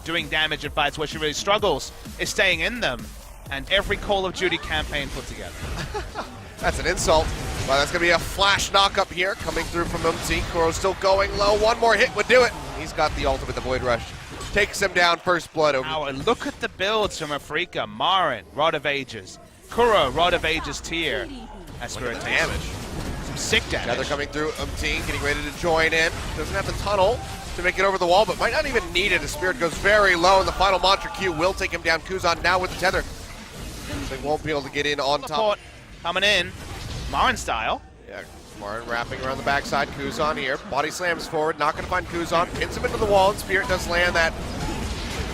doing damage in fights. Where she really struggles is staying in them, and every Call of Duty campaign put together. That's an insult. Well, that's going to be a flash knock-up here coming through from Umti. Kuro still going low. One more hit would do it. He's got the ultimate, the Void Rush. Takes him down, first blood over. Now, look at the builds from Afreeca. Marin, Rod of Ages. Kuro, Rod of Ages tier. As Spirit damage. Some sick damage. Now they're coming through. Umti getting ready to join in. Doesn't have the tunnel to make it over the wall, but might not even need it as Spirit goes very low, and the final Mantra Q will take him down. Kuzan now with the tether. They won't be able to get in on top. Coming in, Marin style. Yeah, Marin wrapping around the backside. Kuzan here. Body slams forward, not going to find Kuzan. Pins him into the wall, and Spirit does land that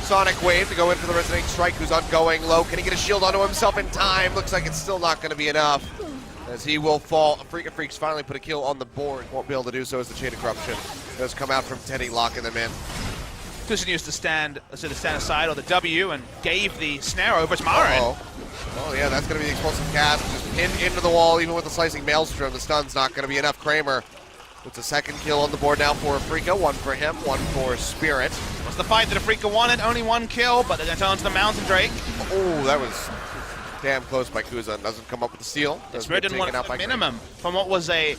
Sonic Wave to go in for the Resonating Strike. Kuzan going low. Can he get a shield onto himself in time? Looks like it's still not going to be enough, as he will fall. Afreeca Freecs finally put a kill on the board. Won't be able to do so as the Chain of Corruption does come out from Teddy, locking them in. Kuzan used to stand aside on the W and gave the snare over to Marin. Oh yeah, that's going to be the explosive cast. Just pinned into the wall, even with the slicing Maelstrom. The stun's not going to be enough. Kramer puts a second kill on the board now for Afreeca. One for him, one for Spirit. Was the fight that Afreeca wanted. Only one kill, but they're going to turn to the Mountain Drake. Oh, that was damn close by Kuzan. Doesn't come up with the steal. Spirit didn't want the minimum from what was a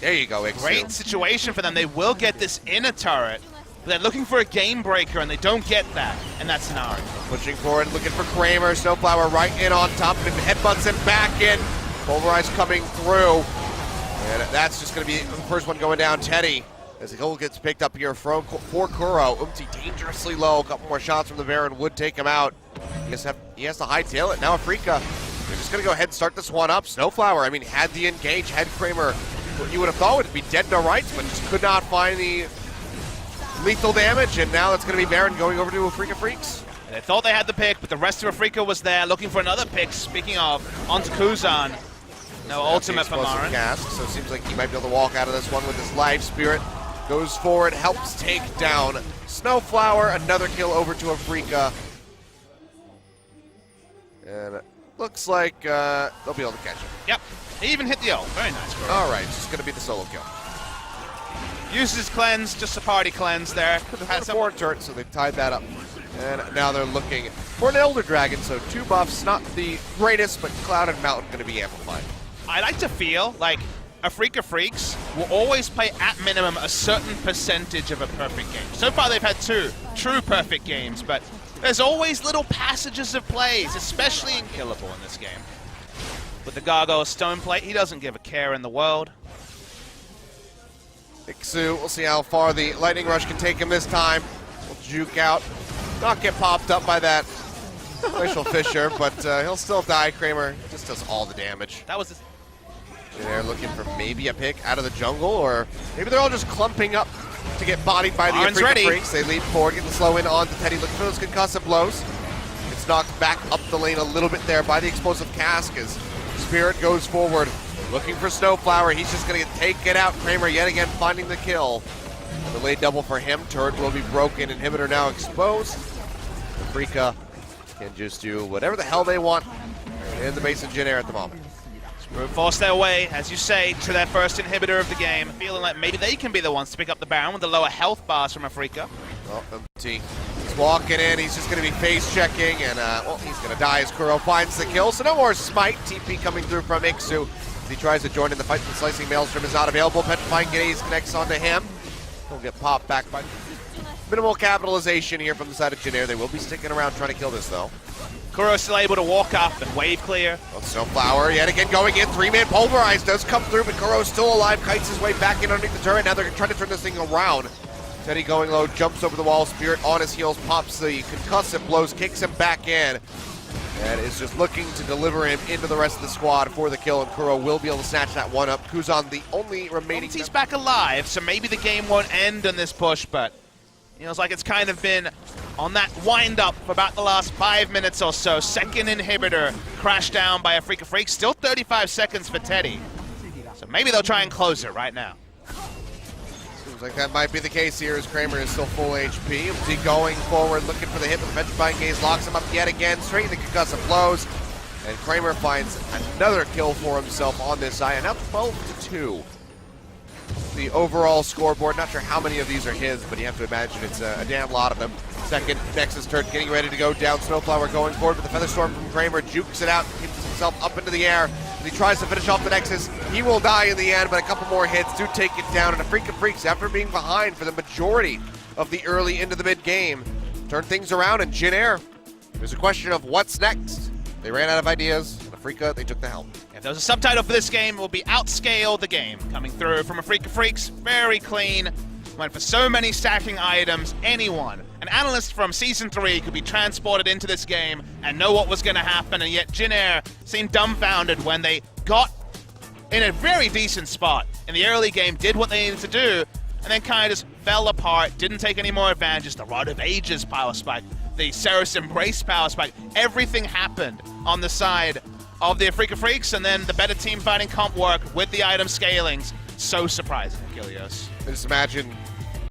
great situation for them. They will get this inner turret. But they're looking for a game breaker, and they don't get that in that scenario. Pushing forward, looking for Kramer. Snowflower right in on top, and headbutts him back in. Pulverize coming through. And that's just going to be the first one going down. Teddy, as the goal gets picked up here for Kuro. Umti dangerously low. A couple more shots from the Baron would take him out. He has to hightail it. Now Afreeca, they're just going to go ahead and start this one up. Snowflower, I mean, had the engage, had Kramer. What you would have thought would be dead to rights, but just could not find the lethal damage, and now it's going to be Baron going over to Afreeca Freecs. They thought they had the pick, but the rest of Afreeca was there looking for another pick. Speaking of, onto Kuzan. No ultimate for Marin. Cast, so it seems like he might be able to walk out of this one with his life. Spirit goes forward, helps take down Snowflower. Another kill over to Afreeca. And it looks like they'll be able to catch him. Yep, he even hit the ult. Very nice. All right, it's just going to be the solo kill. Uses his cleanse, just a party cleanse there. Could have had a forward turret, so they've tied that up. And now they're looking for an Elder Dragon, so two buffs, not the greatest, but Cloud and Mountain going to be amplified. I like to feel like Afreeca Freecs will always play at minimum a certain percentage of a perfect game. So far they've had two true perfect games, but there's always little passages of plays, especially in Killable in this game. With the Gargoyle Stone Plate, he doesn't give a care in the world. Ixu, we'll see how far the Lightning Rush can take him this time. Will juke out, not get popped up by that Glacial Fissure, but he'll still die. Kramer just does all the damage. That was his... They're looking for maybe a pick out of the jungle, or maybe they're all just clumping up to get bodied by the Afreeca Freecs. They lead forward, get the slow in on to Teddy, looking for those concussive blows. It's knocked back up the lane a little bit there by the explosive cask as Spirit goes forward. Looking for Snowflower, he's just going to take it out. Kramer yet again finding the kill. Delayed double for him, turret will be broken, inhibitor now exposed. Afreeca can just do whatever the hell they want in the base of Jin Air at the moment. Force their way, as you say, to their first inhibitor of the game, feeling like maybe they can be the ones to pick up the Baron with the lower health bars from Afreeca. Well, Umti is walking in, he's just going to be face checking, and well, he's going to die as Kuro finds the kill, so no more smite. TP coming through from Ixu. He tries to join in the fight, the Slicing Maelstrom is not available. Petrifying Gaze connects onto him. He'll get popped back by minimal capitalization here from the side of Jin Air. They will be sticking around trying to kill this, though. Kuro still able to walk up and wave clear. Well, Snowflower yet again going in. Three-man Pulverize does come through, but Kuro's still alive. Kites his way back in underneath the turret. Now they're trying to turn this thing around. Teddy going low, jumps over the wall. Spirit on his heels, pops the concussive blows, kicks him back in. And is just looking to deliver him into the rest of the squad for the kill, and Kuro will be able to snatch that one up. Kuzan, the only remaining... He's back alive, so maybe the game won't end on this push, but you know, it's like it's kind of been on that wind-up for about the last 5 minutes or so. Second inhibitor crashed down by Afreeca Freecs. Still 35 seconds for Teddy. So maybe they'll try and close it right now. Seems like that might be the case here as Kramer is still full HP. Umti going forward, looking for the hit, but the Petrifying Gaze locks him up yet again. Straight in the concussive blows. And Kramer finds another kill for himself on this side. Now 12-2. The overall scoreboard, not sure how many of these are his, but you have to imagine it's a damn lot of them. second Nexus turret getting ready to go down. Snowflower going forward with the Feather Storm from Kramer, jukes it out, keeps himself up into the air, and he tries to finish off the Nexus. He will die in the end, but a couple more hits do take it down, and Afreeca Freecs, after being behind for the majority of the early into the mid game, turn things around. And Jin Air, there's a question of what's next. They ran out of ideas, and Afreeca, they took the helm. If there was a subtitle for this game, it will be Outscale the Game. Coming through from Afreeca Freecs, very clean. Went for so many stacking items. Anyone, an analyst from Season 3 could be transported into this game and know what was going to happen, and yet Jin Air seemed dumbfounded when they got in a very decent spot in the early game, did what they needed to do, and then kind of just fell apart, didn't take any more advantages. The Rod of Ages power spike, the Ceres Embrace power spike, everything happened on the side of the Afreeca Freecs, and then the better team fighting comp work with the item scalings. So surprising, Achilles. Just imagine